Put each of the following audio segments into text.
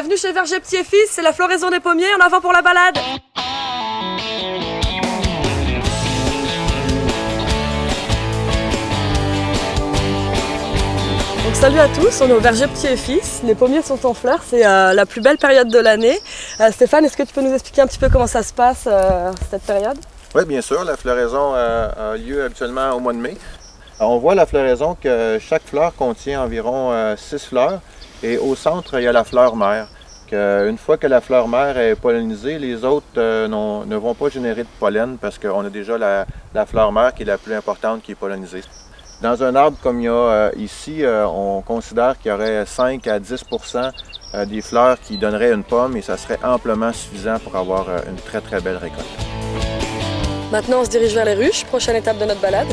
Bienvenue chez Verger Petit et Fils, c'est la floraison des pommiers, en avant pour la balade. Donc salut à tous, on est au Verger Petit et Fils, les pommiers sont en fleurs, c'est la plus belle période de l'année. Stéphane, est-ce que tu peux nous expliquer un petit peu comment ça se passe cette période? Oui, bien sûr, la floraison a lieu habituellement au mois de mai. Alors, on voit la floraison que chaque fleur contient environ 6 fleurs et au centre, il y a la fleur mère. Une fois que la fleur mère est pollinisée, les autres ne vont pas générer de pollen parce qu'on a déjà la fleur mère qui est la plus importante qui est pollinisée. Dans un arbre comme il y a ici, on considère qu'il y aurait 5 à 10 % des fleurs qui donneraient une pomme et ça serait amplement suffisant pour avoir une très très belle récolte. Maintenant on se dirige vers les ruches, prochaine étape de notre balade.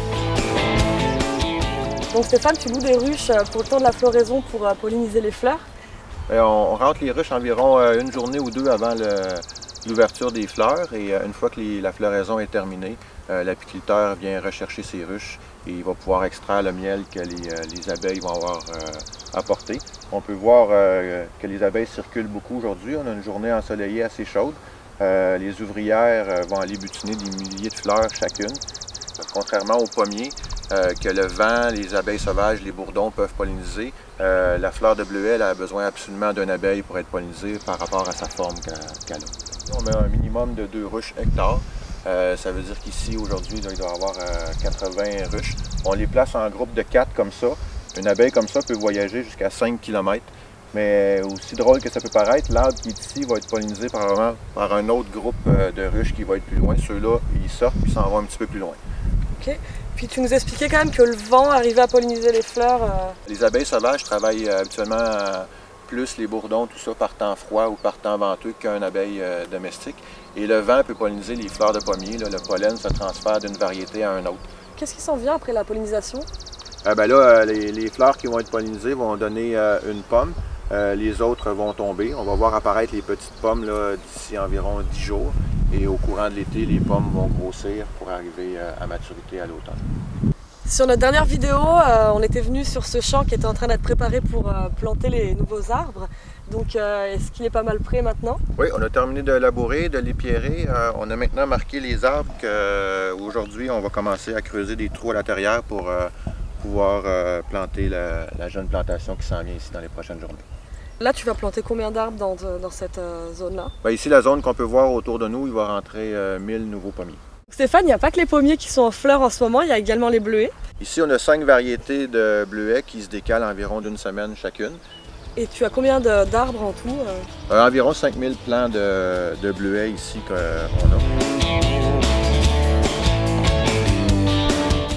Donc Stéphane, tu loues des ruches pour le temps de la floraison pour polliniser les fleurs? On rentre les ruches environ une journée ou deux avant l'ouverture des fleurs et une fois que la floraison est terminée, l'apiculteur vient rechercher ses ruches et il va pouvoir extraire le miel que les abeilles vont avoir apporté. On peut voir que les abeilles circulent beaucoup aujourd'hui. On a une journée ensoleillée assez chaude. Les ouvrières vont aller butiner des milliers de fleurs chacune. Contrairement aux pommiers, que le vent, les abeilles sauvages, les bourdons peuvent polliniser, la fleur de bleuet elle a besoin absolument d'une abeille pour être pollinisée par rapport à sa forme qu'elle a. On met un minimum de 2 ruches hectares. Ça veut dire qu'ici, aujourd'hui, il doit y avoir 80 ruches. On les place en groupe de 4 comme ça. Une abeille comme ça peut voyager jusqu'à 5 km. Mais aussi drôle que ça peut paraître, l'arbre qui est ici va être pollinisé par un autre groupe de ruches qui va être plus loin. Ceux-là, ils sortent puis s'en vont un petit peu plus loin. Ok. Puis tu nous expliquais quand même que le vent arrivait à polliniser les fleurs. Les abeilles sauvages travaillent habituellement plus les bourdons, tout ça, par temps froid ou par temps venteux qu'une abeille domestique. Et le vent peut polliniser les fleurs de pommier. Là, le pollen se transfère d'une variété à une autre. Qu'est-ce qui s'en vient après la pollinisation? Les fleurs qui vont être pollinisées vont donner une pomme. Les autres vont tomber. On va voir apparaître les petites pommes d'ici environ 10 jours. Et au courant de l'été, les pommes vont grossir pour arriver à maturité à l'automne. Sur notre dernière vidéo, on était venu sur ce champ qui était en train d'être préparé pour planter les nouveaux arbres. Donc est-ce qu'il est pas mal prêt maintenant? Oui, on a terminé de labourer, de l'épierrer. On a maintenant marqué les arbres qu'aujourd'hui on va commencer à creuser des trous à l'intérieur pour pouvoir planter la jeune plantation qui s'en vient ici dans les prochaines journées. Là, tu vas planter combien d'arbres dans cette zone-là? Ici, la zone qu'on peut voir autour de nous, il va rentrer 1000 nouveaux pommiers. Stéphane, il n'y a pas que les pommiers qui sont en fleurs en ce moment, il y a également les bleuets. Ici, on a 5 variétés de bleuets qui se décalent environ d'une semaine chacune. Et tu as combien d'arbres en tout? Environ 5000 plants de bleuets ici qu'on a.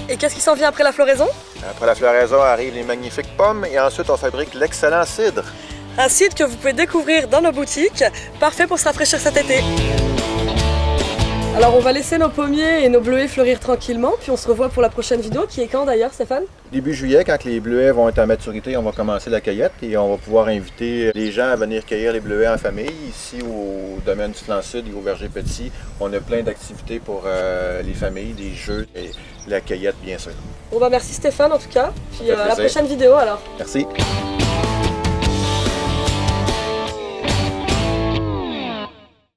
Et qu'est-ce qui s'en vient après la floraison? Après la floraison arrivent les magnifiques pommes et ensuite on fabrique l'excellent cidre. Un cidre que vous pouvez découvrir dans nos boutiques, parfait pour se rafraîchir cet été. Alors on va laisser nos pommiers et nos bleuets fleurir tranquillement, puis on se revoit pour la prochaine vidéo, qui est quand d'ailleurs, Stéphane? Début juillet, quand les bleuets vont être à maturité, on va commencer la cueillette et on va pouvoir inviter les gens à venir cueillir les bleuets en famille. Ici au domaine du Flanc Sud et au Verger Petit, on a plein d'activités pour les familles, des jeux et la cueillette bien sûr. Bon bah merci Stéphane en tout cas, puis à la prochaine vidéo alors. Merci.